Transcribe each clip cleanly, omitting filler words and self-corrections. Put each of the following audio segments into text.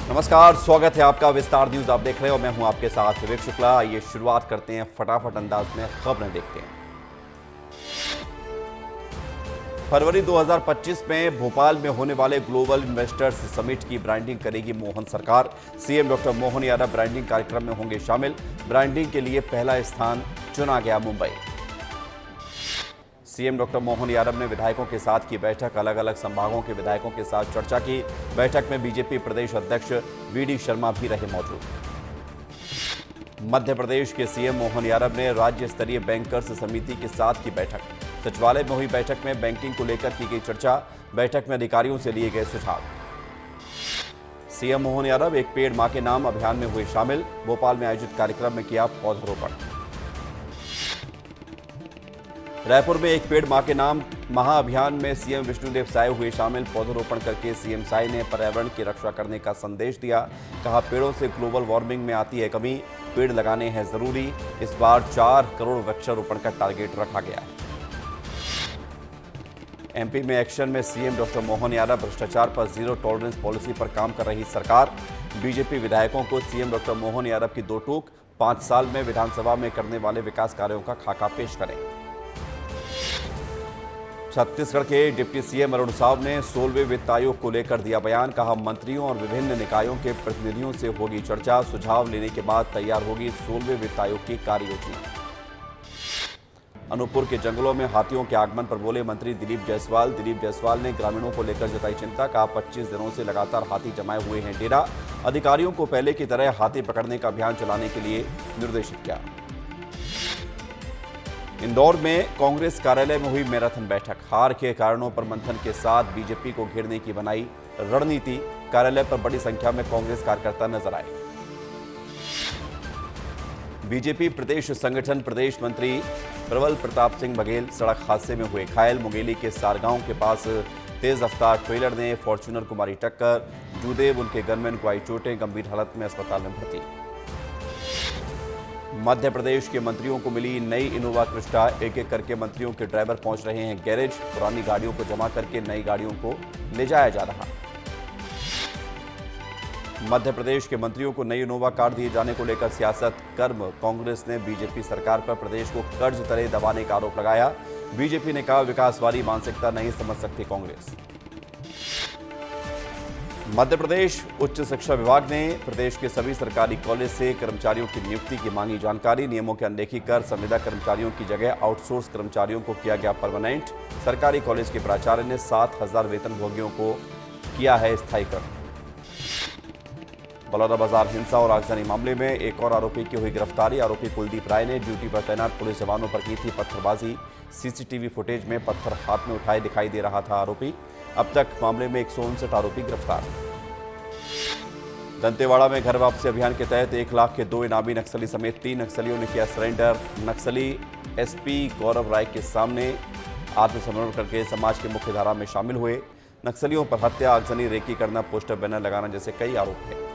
नमस्कार, स्वागत है आपका विस्तार न्यूज। आप देख रहे हो, मैं हूं आपके साथ विवेक शुक्ला। आइए शुरुआत करते हैं फटाफट अंदाज में, खबरें देखते हैं। फरवरी 2025 में भोपाल में होने वाले ग्लोबल इन्वेस्टर्स समिट की ब्रांडिंग करेगी मोहन सरकार। CM doctor Mohan Yadav branding कार्यक्रम में होंगे शामिल। ब्रांडिंग के लिए पहला स्थान चुना गया मुंबई। सीएम डॉक्टर मोहन यादव ने विधायकों के साथ की बैठक। अलग अलग संभागों के विधायकों के साथ चर्चा की। बैठक में बीजेपी प्रदेश अध्यक्ष वीडी शर्मा भी रहे मौजूद। मध्य प्रदेश के सीएम मोहन यादव ने राज्य स्तरीय बैंकर्स समिति के साथ की बैठक। सचिवालय में हुई बैठक में बैंकिंग को लेकर की गई चर्चा। बैठक में अधिकारियों से लिए गए सुझाव। सीएम मोहन यादव एक पेड़ मां के नाम अभियान में हुए शामिल। भोपाल में आयोजित कार्यक्रम में किया पौधरोपण। रायपुर में एक पेड़ मां के नाम महाअभियान में सीएम विष्णुदेव साय हुए शामिल। पौधरोपण करके सीएम साय ने पर्यावरण की रक्षा करने का संदेश दिया। कहा, पेड़ों से ग्लोबल वार्मिंग में आती है कमी, पेड़ लगाने हैं जरूरी। इस बार 4 करोड़ वृक्षारोपण का टारगेट रखा गया है। एमपी में एक्शन में सीएम डॉक्टर मोहन यादव। भ्रष्टाचार पर जीरो टॉलरेंस पॉलिसी पर काम कर रही सरकार। बीजेपी विधायकों को सीएम डॉक्टर मोहन यादव की दो टूक। 5 साल में विधानसभा में करने वाले विकास कार्यों का खाका पेश करें। छत्तीसगढ़ के डिप्टी सीएम अरुण साव ने 16वें वित्त आयोग को लेकर दिया बयान। कहा, मंत्रियों और विभिन्न निकायों के प्रतिनिधियों से होगी चर्चा। सुझाव लेने के बाद तैयार होगी 16वें वित्त आयोग की कार्य योजना। अनूपपुर के जंगलों में हाथियों के आगमन पर बोले मंत्री दिलीप जायसवाल। दिलीप जायसवाल ने ग्रामीणों को लेकर जताई चिंता। कहा, 25 दिनों से लगातार हाथी जमाए हुए हैं डेरा। अधिकारियों को पहले की तरह हाथी पकड़ने का अभियान चलाने के लिए निर्देशित किया। इंदौर में कांग्रेस कार्यालय में हुई मैराथन बैठक। हार के कारणों पर मंथन के साथ बीजेपी को घेरने की बनाई रणनीति। कार्यालय पर बड़ी संख्या में कांग्रेस कार्यकर्ता नजर आए। बीजेपी प्रदेश संगठन प्रदेश मंत्री प्रबल प्रताप सिंह बघेल सड़क हादसे में हुए घायल। मुंगेली के सारगांव के पास तेज रफ्तार ट्रेलर ने फॉर्च्यूनर को मारी टक्कर। जूदेव उनके गनमैन को आई चोटें, गंभीर हालत में अस्पताल में भर्ती। मध्य प्रदेश के मंत्रियों को मिली नई इनोवा क्रिस्टा। एक एक करके मंत्रियों के ड्राइवर पहुंच रहे हैं गैरेज। पुरानी गाड़ियों को जमा करके नई गाड़ियों को ले जाया जा रहा। मध्य प्रदेश के मंत्रियों को नई इनोवा कार दिए जाने को लेकर सियासत गर्म। कांग्रेस ने बीजेपी सरकार पर प्रदेश को कर्ज तले दबाने का आरोप लगाया। बीजेपी ने कहा, विकासवादी मानसिकता नहीं समझ सकती कांग्रेस। मध्य प्रदेश उच्च शिक्षा विभाग ने प्रदेश के सभी सरकारी कॉलेज से कर्मचारियों की नियुक्ति की मांगी जानकारी। नियमों की अनदेखी कर संविदा कर्मचारियों की जगह आउटसोर्स कर्मचारियों को किया गया परमानेंट। सरकारी कॉलेज के प्राचार्य ने 7,000 वेतनभोगियों को किया है स्थायीकरण। बलौदाबाजार हिंसा और आगजनी मामले में एक और आरोपी की हुई गिरफ्तारी। आरोपी कुलदीप राय ने ड्यूटी पर तैनात पुलिस जवानों पर की थी पत्थरबाजी। सीसीटीवी फुटेज में पत्थर हाथ में उठाए दिखाई दे रहा था आरोपी। अब तक मामले में 159 आरोपी गिरफ्तार। दंतेवाड़ा में घर वापसी अभियान के तहत 1 लाख के 2 इनामी नक्सली समेत 3 नक्सलियों ने किया सरेंडर। नक्सली एसपी गौरव राय के सामने आत्मसमर्पण करके समाज की मुख्य धारा में शामिल हुए। नक्सलियों पर हत्या, आगजनी, रेकी करना, पोस्टर बैनर लगाना जैसे कई आरोप हैं।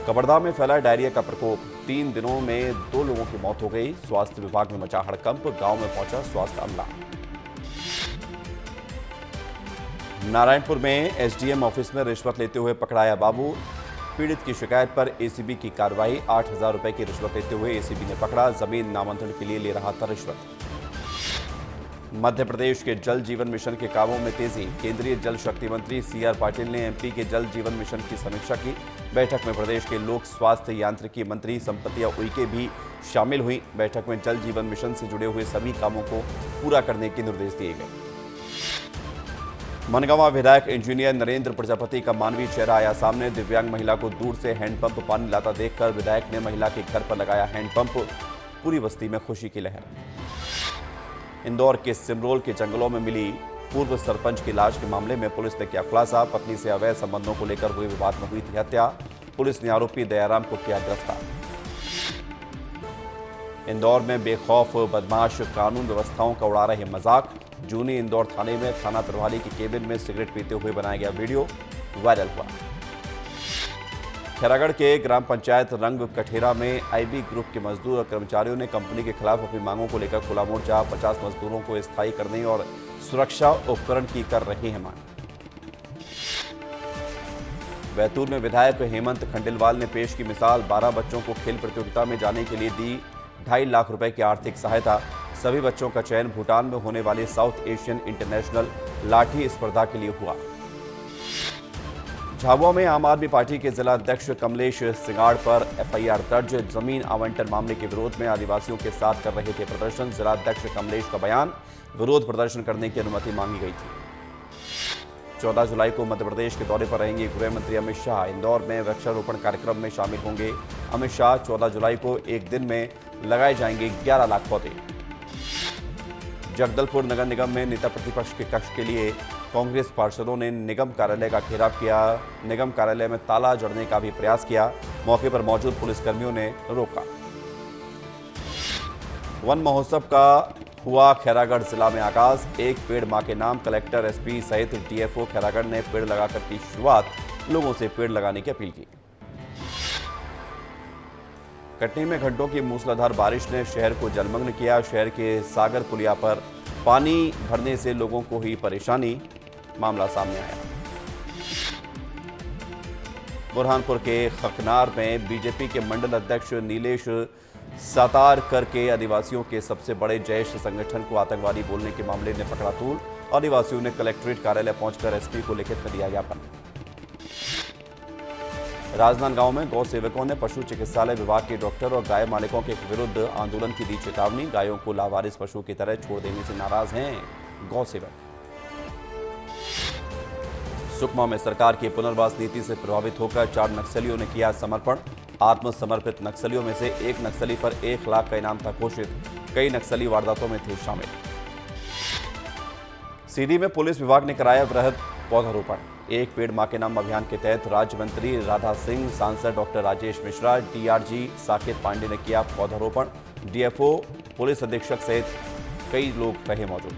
कवर्धा में फैला डायरिया का प्रकोप। 3 दिनों में 2 लोगों की मौत हो गई। स्वास्थ्य विभाग में मचा हड़कंप। गांव में पहुंचा स्वास्थ्य अमला। नारायणपुर में एसडीएम ऑफिस में रिश्वत लेते हुए पकड़ाया बाबू। पीड़ित की शिकायत पर एसीबी की कार्रवाई। 8,000 रुपए की रिश्वत लेते हुए एसीबी ने पकड़ा। जमीन नामांतरण के लिए ले रहा था रिश्वत। मध्य प्रदेश के जल जीवन मिशन के कामों में तेजी। केंद्रीय जल शक्ति मंत्री सीआर पाटिल ने एमपी के जल जीवन मिशन की समीक्षा की। बैठक में प्रदेश के लोक स्वास्थ्य यांत्रिकी मंत्री संपतिया उइके भी शामिल हुई। बैठक में जल जीवन मिशन से जुड़े हुए सभी कामों को पूरा करने के निर्देश दिए गए। मनगांव विधायक इंजीनियर नरेंद्र प्रजापति का मानवीय चेहरा आया सामने। दिव्यांग महिला को दूर से हैंडपंप पानी लाता देखकर विधायक ने महिला के घर पर लगाया हैंडपंप। पूरी बस्ती में खुशी की लहर। इंदौर के सिमरोल के जंगलों में मिली पूर्व सरपंच की लाश के मामले में पुलिस ने किया खुलासा। पत्नी से अवैध संबंधों को लेकर हुए विवाद में हुई थी हत्या। पुलिस ने आरोपी दयाराम को किया गिरफ्तार। इंदौर में बेखौफ बदमाश कानून व्यवस्थाओं का उड़ा रहे मजाक। जूनी इंदौर थाने में थाना प्रभारी की केबिन में सिगरेट पीते हुए बनाया गया वीडियो वायरल हुआ। खैरागढ़ के ग्राम पंचायत रंग कठेरा में आईबी ग्रुप के मजदूर और कर्मचारियों ने कंपनी के खिलाफ अपनी मांगों को लेकर खुला मोर्चा। 50 मजदूरों को स्थायी करने और सुरक्षा उपकरण की कर रहे हैं मांग। बैतूल में विधायक हेमंत खंडेलवाल ने पेश की मिसाल। 12 बच्चों को खेल प्रतियोगिता में जाने के लिए दी 2.5 लाख रुपए की आर्थिक सहायता। सभी बच्चों का चयन भूटान में होने वाली साउथ एशियन इंटरनेशनल लाठी स्पर्धा के लिए हुआ। झाबुआ में आम आदमी पार्टी के जिला अध्यक्ष कमलेश सिंगाड़ पर एफआईआर दर्ज। जमीन आवंटन मामले के विरोध में आदिवासियों के साथ कर रहे थे प्रदर्शन। जिला अध्यक्ष कमलेश का बयान, विरोध प्रदर्शन करने की अनुमति मांगी गई थी। 14 जुलाई को मध्य प्रदेश के दौरे पर रहेंगे गृह मंत्री अमित शाह। इंदौर में वृक्षारोपण कार्यक्रम में शामिल होंगे अमित शाह। 14 जुलाई को एक दिन में लगाए जाएंगे 11 लाख पौधे। जगदलपुर नगर निगम में नेता प्रतिपक्ष के कक्ष के लिए कांग्रेस पार्षदों ने निगम कार्यालय का घेराव किया। निगम कार्यालय में ताला जड़ने का भी प्रयास किया। मौके पर मौजूद पुलिसकर्मियों ने रोका। वन महोत्सव का हुआ खैरागढ़ जिला में आगाज। एक पेड़ मां के नाम। कलेक्टर, एसपी सहित डीएफओ खैरागढ़ ने पेड़ लगाकर की शुरुआत। लोगों से पेड़ लगाने की अपील की। कटनी में घंटों की मूसलाधार बारिश ने शहर को जलमग्न किया। शहर के सागर पुलिया पर पानी भरने से लोगों को हुई परेशानी। मामला सामने आया। बुरहानपुर के खकनार में बीजेपी के मंडल अध्यक्ष नीलेश सातारकर के आदिवासियों के सबसे बड़े जैश संगठन को आतंकवादी बोलने के मामले ने पकड़ा तूल। आदिवासियों ने कलेक्ट्रेट कार्यालय पहुंचकर एसपी को लिखित में दिया ज्ञापन। राजनांदगांव में गौ सेवकों ने पशु चिकित्सालय विभाग के डॉक्टर और गाय मालिकों के विरुद्ध आंदोलन की दी चेतावनी। गायों को लावारिस पशु की तरह छोड़ देने से नाराज हैं गौ सेवक। सुकमा में सरकार की पुनर्वास नीति से प्रभावित होकर 4 नक्सलियों ने किया समर्पण। आत्मसमर्पित नक्सलियों में से एक नक्सली पर 1 लाख का इनाम था घोषित। कई नक्सली वारदातों में थे शामिल। सीधी में पुलिस विभाग ने कराया वृहद पौधारोपण। एक पेड़ मां के नाम अभियान के तहत राज्य मंत्री राधा सिंह, सांसद डॉक्टर राजेश मिश्रा, डीआरजी साकेत पांडे ने किया पौधारोपण। डीएफओ, पुलिस अधीक्षक सहित कई लोग रहे मौजूद।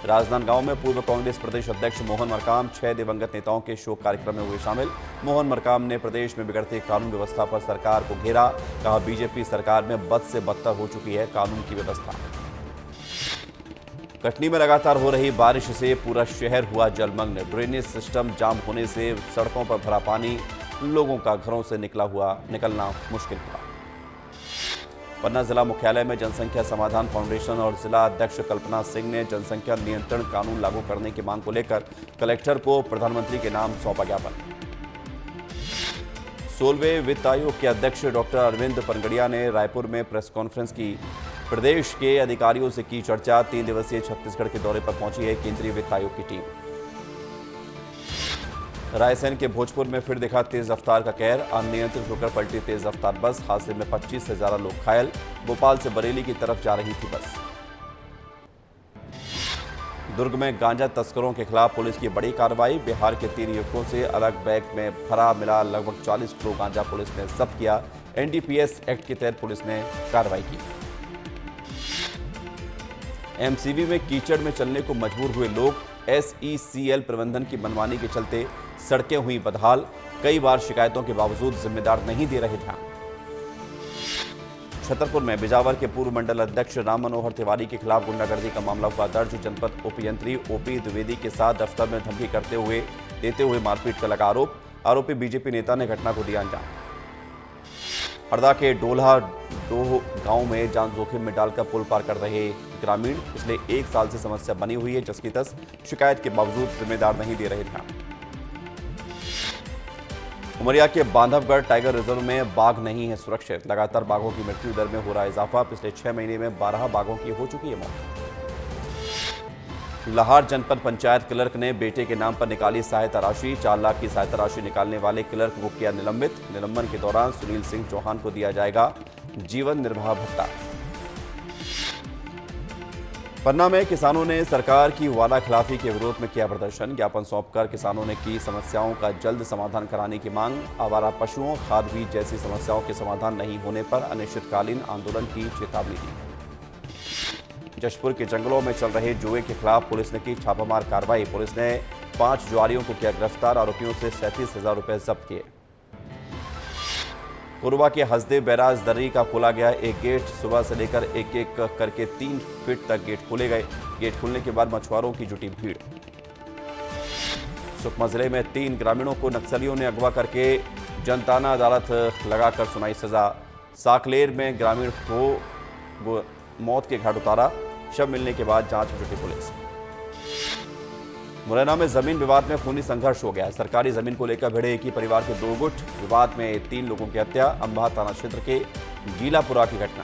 राजनांदगांव में पूर्व कांग्रेस प्रदेश अध्यक्ष मोहन मरकाम 6 दिवंगत नेताओं के शोक कार्यक्रम में हुए शामिल। मोहन मरकाम ने प्रदेश में बिगड़ती कानून व्यवस्था पर सरकार को घेरा। कहा, बीजेपी सरकार में बद से बदतर हो चुकी है कानून की व्यवस्था। कटनी में लगातार हो रही बारिश से पूरा शहर हुआ जलमग्न। ड्रेनेज सिस्टम जाम होने से सड़कों पर भरा पानी। लोगों का घरों से निकलना मुश्किल हुआ। पन्ना जिला मुख्यालय में जनसंख्या समाधान फाउंडेशन और जिला अध्यक्ष कल्पना सिंह ने जनसंख्या नियंत्रण कानून लागू करने की मांग को लेकर कलेक्टर को प्रधानमंत्री के नाम सौंपा ज्ञापन। 16वें वित्त आयोग के अध्यक्ष डॉक्टर अरविंद पनगड़िया ने रायपुर में प्रेस कॉन्फ्रेंस की। प्रदेश के अधिकारियों से की चर्चा। 3 दिवसीय छत्तीसगढ़ के दौरे पर पहुंची है केंद्रीय वित्त आयोग की टीम। रायसेन के भोजपुर में फिर दिखा तेज रफ्तार का कहर। अनियंत्रित होकर पलटी तेज रफ्तार बस। हादसे में 25 से ज्यादा लोग घायल। भोपाल से बरेली की तरफ जा रही थी बस। दुर्ग में गांजा तस्करों के खिलाफ पुलिस की बड़ी कार्रवाई। बिहार के 3 युवकों से अलग बैग में भरा मिला लगभग 40 किलो गांजा पुलिस ने जब्त किया। एनडीपीएस एक्ट के तहत पुलिस ने कार्रवाई की। एमसीवी में कीचड़ में चलने को मजबूर हुए लोग। एसईसीएल प्रबंधन की मनमानी के चलते सड़कें हुई बदहाल। कई बार शिकायतों के बावजूद जिम्मेदार नहीं दे रहे ध्यान। छतरपुर में बिजावर के पूर्व मंडल अध्यक्ष राम मनोहर तिवारी के खिलाफ गुंडागर्दी का मामला हुआ दर्ज। जनपद उपयंत्री ओपी द्विवेदी के साथ दफ्तर में धमकी देते हुए मारपीट का लगा आरोप। आरोपी बीजेपी नेता ने घटना को दिया अंजाम। हरदा के डोल्हा डोह गांव में जान जोखिम में डालकर पुल पार कर रहे ग्रामीण। पिछले 1 साल से समस्या बनी हुई है, जबकि 10 शिकायत के बावजूद जिम्मेदार नहीं दे रहे ध्यान। उमरिया के बांधवगढ़ टाइगर रिजर्व में बाघ नहीं है सुरक्षित। लगातार बाघों की मृत्यु दर में हो रहा इजाफा। पिछले 6 महीने में 12 बाघों की हो चुकी है मौत। लाहार जनपद पंचायत क्लर्क ने बेटे के नाम पर निकाली सहायता राशि। 4 लाख की सहायता राशि निकालने वाले क्लर्क को किया निलंबित। निलंबन के दौरान सुनील सिंह चौहान को दिया जाएगा जीवन निर्वाह भत्ता। पन्ना में किसानों ने सरकार की वादा खिलाफी के विरोध में किया प्रदर्शन। ज्ञापन सौंपकर किसानों ने की समस्याओं का जल्द समाधान कराने की मांग। आवारा पशुओं, खाद बीज जैसी समस्याओं के समाधान नहीं होने पर अनिश्चितकालीन आंदोलन की चेतावनी दी। जशपुर के जंगलों में चल रहे जुए के खिलाफ पुलिस ने की छापामार कार्रवाई। पुलिस ने 5 जुआरियों को किया गिरफ्तार। आरोपियों से 37,000 रुपए जब्त किए। कोरबा के हसदेव बैराज दर्री का खोला गया एक गेट। सुबह से लेकर एक एक करके 3 फीट तक गेट खोले गए। गेट खुलने के बाद मछुआरों की जुटी भीड़। सुकमा जिले में 3 ग्रामीणों को नक्सलियों ने अगवा करके जनताना अदालत लगाकर सुनाई सजा। साकलेर में ग्रामीण को मौत के घाट उतारा। शव मिलने के बाद जांच में जुटी पुलिस। मुरैना में जमीन विवाद में खूनी संघर्ष हो गया। सरकारी जमीन को लेकर भिड़े एक ही परिवार के 2 गुट। विवाद में 3 लोगों की हत्या। अंबाह थाना क्षेत्र के गीलापुरा की घटना।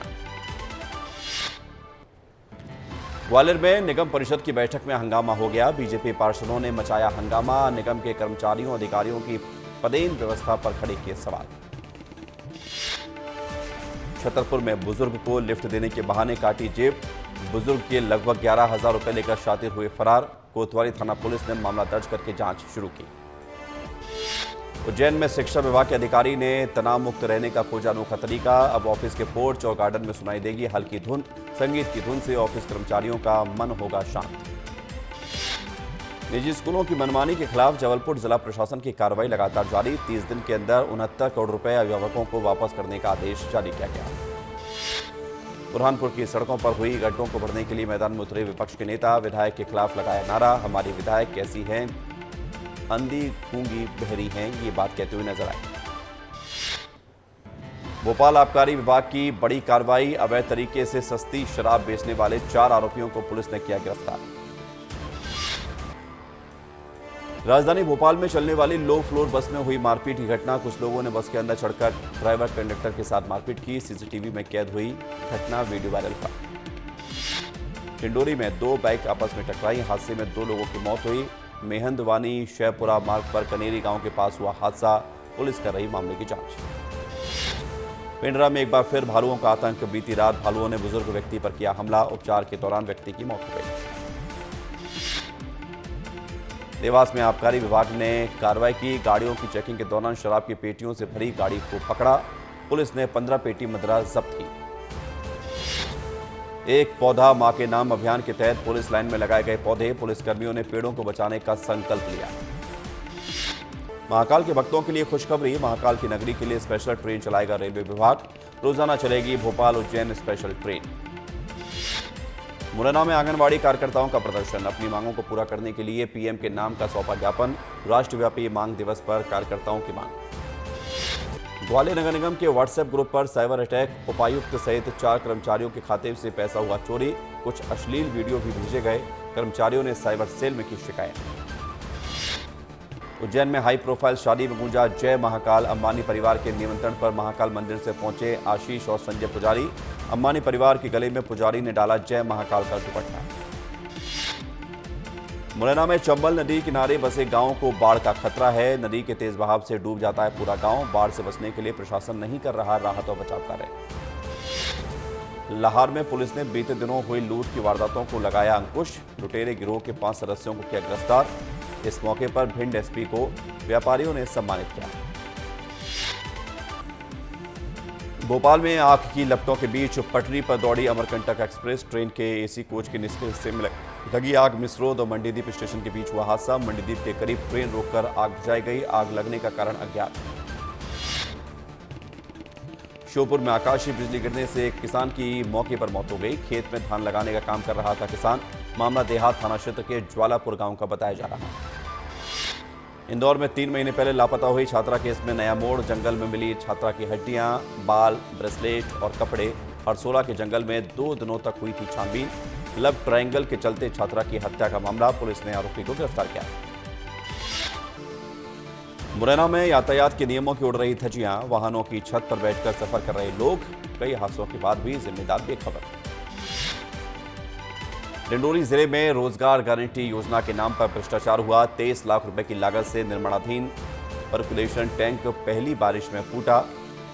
ग्वालियर में निगम परिषद की बैठक में हंगामा हो गया। बीजेपी पार्षदों ने मचाया हंगामा। निगम के कर्मचारियों अधिकारियों की पदेन व्यवस्था पर खड़े किए सवाल। छतरपुर में बुजुर्ग को लिफ्ट देने के बहाने काटी जेब। बुजुर्ग के लगभग 11,000 रुपए लेकर शातिर हुए फरार। कोतवाली थाना पुलिस ने मामला दर्ज करके जांच शुरू की। उज्जैन में शिक्षा विभाग के अधिकारी ने तनाव मुक्त रहने का खोजा अनोखा तरीका। अब ऑफिस के पोर्च और गार्डन में सुनाई देगी हल्की धुन। संगीत की धुन से ऑफिस कर्मचारियों का मन होगा शांत। निजी स्कूलों की मनमानी के खिलाफ जबलपुर जिला प्रशासन की कार्रवाई लगातार जारी। 30 दिन के अंदर 69 करोड़ रुपए अभिभावकों को वापस करने का आदेश जारी किया गया। बुरहानपुर की सड़कों पर हुई गड्ढों को भरने के लिए मैदान में उतरे विपक्ष के नेता। विधायक के खिलाफ लगाया नारा, हमारी विधायक कैसी हैं, अंधी गूंगी बहरी हैं, ये बात कहते हुए नजर आए। भोपाल आबकारी विभाग की बड़ी कार्रवाई। अवैध तरीके से सस्ती शराब बेचने वाले 4 आरोपियों को पुलिस ने किया गिरफ्तार। राजधानी भोपाल में चलने वाली लो फ्लोर बस में हुई मारपीट की घटना। कुछ लोगों ने बस के अंदर चढ़कर ड्राइवर कंडक्टर के साथ मारपीट की। सीसीटीवी में कैद हुई घटना, वीडियो वायरल था। डिंडोरी में 2 बाइक आपस में टकराई। हादसे में 2 लोगों की मौत हुई। मेहंदवानी शहपुरा मार्ग पर कनेरी गांव के पास हुआ हादसा। पुलिस कर रही मामले की जांच। पिंडरा में एक बार फिर भालुओं का आतंक। बीती रात भालुओं ने बुजुर्ग व्यक्ति पर किया हमला। उपचार के दौरान व्यक्ति की मौत हो गई। देवास में आबकारी विभाग ने कार्रवाई की। गाड़ियों की चेकिंग के दौरान शराब की पेटियों से भरी गाड़ी को पकड़ा। पुलिस ने 15 पेटी मदिरा जब्त की। एक पौधा मां के नाम अभियान के तहत पुलिस लाइन में लगाए गए पौधे। पुलिसकर्मियों ने पेड़ों को बचाने का संकल्प लिया। महाकाल के भक्तों के लिए खुशखबरी। महाकाल की नगरी के लिए स्पेशल ट्रेन चलाएगा रेलवे विभाग। रोजाना चलेगी भोपाल उज्जैन स्पेशल ट्रेन। मुरैना में आंगनबाड़ी कार्यकर्ताओं का प्रदर्शन। अपनी मांगों को पूरा करने के लिए पीएम के नाम का सौंपा ज्ञापन। राष्ट्रव्यापी मांग दिवस पर कार्यकर्ताओं की मांग। ग्वालियर नगर निगम के व्हाट्सएप ग्रुप पर साइबर अटैक। उपायुक्त सहित 4 कर्मचारियों के खाते से पैसा हुआ चोरी। कुछ अश्लील वीडियो भी भेजे गए। कर्मचारियों ने साइबर सेल में की शिकायत। उज्जैन में हाई प्रोफाइल शादी में गूंजा जय महाकाल। अंबानी परिवार के निमंत्रण पर महाकाल मंदिर से पहुंचे आशीष और संजय पुजारी। अंबानी परिवार के गले में पुजारी ने डाला जय महाकाल का दुपट्टा। मुरैना में चंबल नदी किनारे बसे गांवों को बाढ़ का खतरा है। नदी के तेज बहाव से डूब जाता है पूरा गांव। बाढ़ से बचने के लिए प्रशासन नहीं कर रहा राहत और बचाव कार्य। लाहौर में पुलिस ने बीते दिनों हुई लूट की वारदातों को लगाया अंकुश। लुटेरे गिरोह के 5 सदस्यों को किया गिरफ्तार। इस मौके पर भिंड एसपी को व्यापारियों ने सम्मानित किया। भोपाल में आग की लपटों के बीच पटरी पर दौड़ी अमरकंटक एक्सप्रेस। ट्रेन के एसी कोच के निचले हिस्से में लगी आग। मिसरोद और मंडीदीप स्टेशन के बीच हुआ हादसा। मंडीदीप के करीब ट्रेन रोककर आग बुझाई गई। आग लगने का कारण अज्ञात। श्योपुर में आकाशीय बिजली गिरने से एक किसान की मौके पर मौत हो गई। खेत में धान लगाने का काम कर रहा था किसान। मामला देहात थाना क्षेत्र के ज्वालापुर गांव का बताया जा रहा है। इंदौर में 3 महीने पहले लापता हुई छात्रा केस में नया मोड़। जंगल में मिली छात्रा की हड्डियां, बाल, ब्रेसलेट और कपड़े। हरसोला के जंगल में 2 दिनों तक हुई थी छानबीन। लव ट्रायंगल के चलते छात्रा की हत्या का मामला। पुलिस ने आरोपी को गिरफ्तार किया। मुरैना में यातायात के नियमों की उड़ रही धज्जियां। वाहनों की छत पर बैठकर सफर कर रहे लोग। कई हादसों के बाद भी जिम्मेदार बेखबर। डिंडोरी जिले में रोजगार गारंटी योजना के नाम पर भ्रष्टाचार हुआ। 23 लाख रुपए की लागत से निर्माणाधीन पर्कुलेशन टैंक पहली बारिश में फूटा।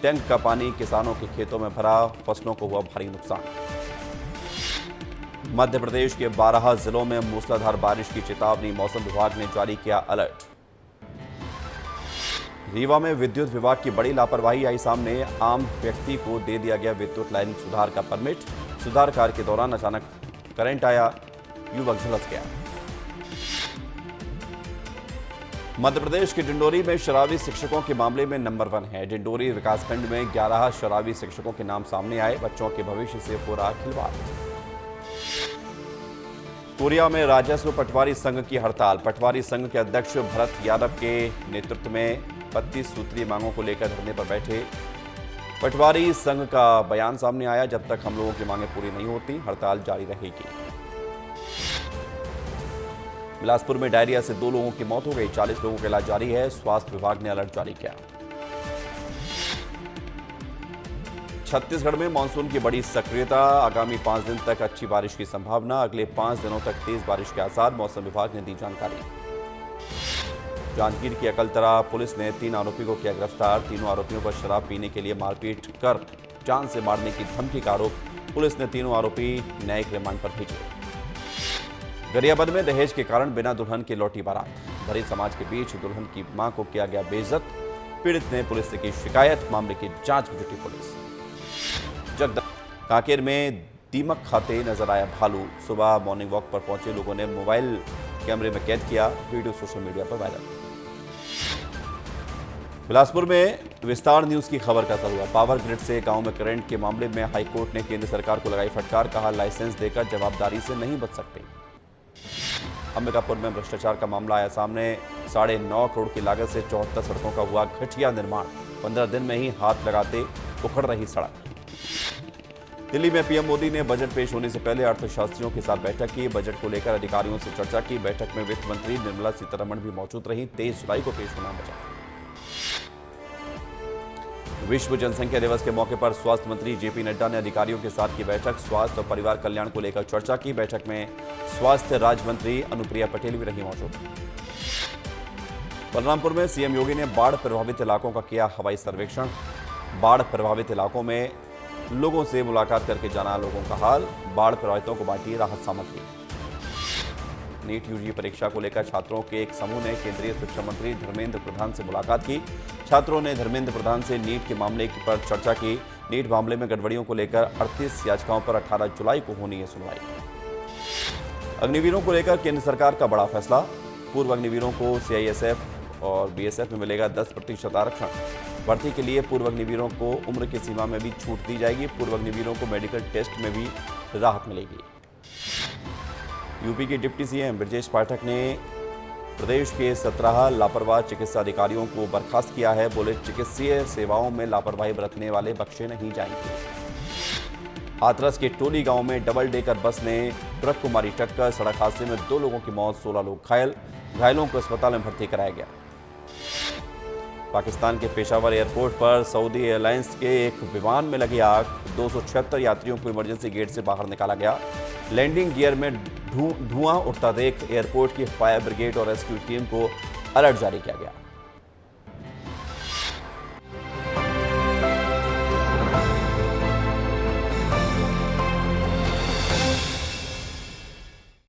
टैंक का पानी किसानों के खेतों में भरा। फसलों को हुआ भारी नुकसान। मध्य प्रदेश के 12 जिलों में मूसलाधार बारिश की चेतावनी। मौसम विभाग ने जारी किया अलर्ट। रीवा में विद्युत विभाग की बड़ी लापरवाही आई सामने। आम व्यक्ति को दे दिया गया विद्युत लाइन सुधार का परमिट। सुधार कार्य के दौरान अचानक करंट आया। युवक झुलस गया। मध्य प्रदेश के डिंडोरी में शराबी शिक्षकों के मामले में नंबर 1 है। डिंडोरी विकासखंड में 11 शराबी शिक्षकों के नाम सामने आए। बच्चों के भविष्य से हो रहा खिलवाड़। कोरिया में राजस्व पटवारी संघ की हड़ताल। पटवारी संघ के अध्यक्ष भरत यादव के नेतृत्व में 32 सूत्रीय मांगों को लेकर धरने पर बैठे पटवारी संघ का बयान सामने आया, जब तक हम लोगों की मांगें पूरी नहीं होती हड़ताल जारी रहेगी। बिलासपुर में डायरिया से 2 लोगों की मौत हो गई, 40 लोगों का इलाज जारी है, स्वास्थ्य विभाग ने अलर्ट जारी किया। छत्तीसगढ़ में मानसून की बड़ी सक्रियता, आगामी 5 दिन तक अच्छी बारिश की संभावना, अगले 5 दिनों तक तेज बारिश के आसार, मौसम विभाग ने दी जानकारी। जांजगीर की अकलतरा पुलिस ने 3 आरोपी को किया गिरफ्तार, तीनों आरोपियों पर शराब पीने के लिए मारपीट कर जान से मारने की धमकी का आरोप, पुलिस ने तीनों आरोपी न्यायिक रिमांड पर भेजे। गरियाबंद में दहेज के कारण बिना दुल्हन के लौटी बारात, भरी समाज के बीच दुल्हन की मां को किया गया बेइज्जत, पीड़ित ने पुलिस से की शिकायत, मामले की जांच में जुटी पुलिस। कांकेर में दीमक खाते नजर आया भालू, सुबह मॉर्निंग वॉक पर पहुंचे लोगों ने मोबाइल कैमरे में कैद किया, वीडियो सोशल मीडिया पर वायरल। बिलासपुर में विस्तार न्यूज की खबर का असर हुआ, पावर ग्रिड से गांव में करंट के मामले में हाईकोर्ट ने केंद्र सरकार को लगाई फटकार, कहा लाइसेंस देकर जवाबदारी से नहीं बच सकते। अंबिकापुर में भ्रष्टाचार का मामला आया सामने, 9.5 करोड़ की लागत से 74 सड़कों का हुआ घटिया निर्माण, 15 दिन में ही हाथ लगाते उखड़ रही सड़क। दिल्ली में पीएम मोदी ने बजट पेश होने से पहले अर्थशास्त्रियों के साथ बैठक की, बजट को लेकर अधिकारियों से चर्चा की, बैठक में वित्त मंत्री निर्मला सीतारमण भी मौजूद रही, 23 जुलाई को पेश होना बचा। विश्व जनसंख्या दिवस के मौके पर स्वास्थ्य मंत्री जेपी नड्डा ने अधिकारियों के साथ की बैठक, स्वास्थ्य और परिवार कल्याण को लेकर चर्चा की, बैठक में स्वास्थ्य राज्य मंत्री अनुप्रिया पटेल भी रही मौजूद। बलरामपुर में सीएम योगी ने बाढ़ प्रभावित इलाकों का किया हवाई सर्वेक्षण, बाढ़ प्रभावित इलाकों में लोगों से मुलाकात करके जाना लोगों का हाल, बाढ़ प्रभावितों को बांटी राहत सामग्री। नीट यूजी परीक्षा को लेकर छात्रों के एक समूह ने केंद्रीय शिक्षा मंत्री धर्मेंद्र प्रधान से मुलाकात की, छात्रों ने धर्मेंद्र प्रधान से नीट के मामले पर चर्चा की, नीट मामले में गड़बड़ियों को लेकर 38 याचिकाओं पर 18 जुलाई को होनी है सुनवाई। अग्निवीरों को लेकर केंद्र सरकार का बड़ा फैसला, पूर्व अग्निवीरों को सीआईएसएफ और बीएसएफ में मिलेगा 10% आरक्षण, भर्ती के लिए पूर्व अग्निवीरों को उम्र की सीमा में भी छूट दी जाएगी, पूर्व अग्निवीरों को मेडिकल टेस्ट में भी राहत मिलेगी। यूपी के डिप्टी सीएम ब्रजेश पाठक ने प्रदेश के 17 लापरवाह चिकित्सा अधिकारियों को बर्खास्त किया है, बोले चिकित्सीय सेवाओं में लापरवाही बरतने वाले बख्शे नहीं जाएंगे। हाथरस के टोली गांव में डबल डेकर बस ने ट्रक को मारी टक्कर, सड़क हादसे में 2 लोगों की मौत, 16 लोग घायल, घायलों को अस्पताल में भर्ती कराया गया। पाकिस्तान के पेशावर एयरपोर्ट पर सऊदी एयरलाइंस के एक विमान में लगी आग, 276 यात्रियों को इमरजेंसी गेट से बाहर निकाला गया, लैंडिंग गियर में धुआं उठता देख एयरपोर्ट की फायर ब्रिगेड और रेस्क्यू टीम को अलर्ट जारी किया गया।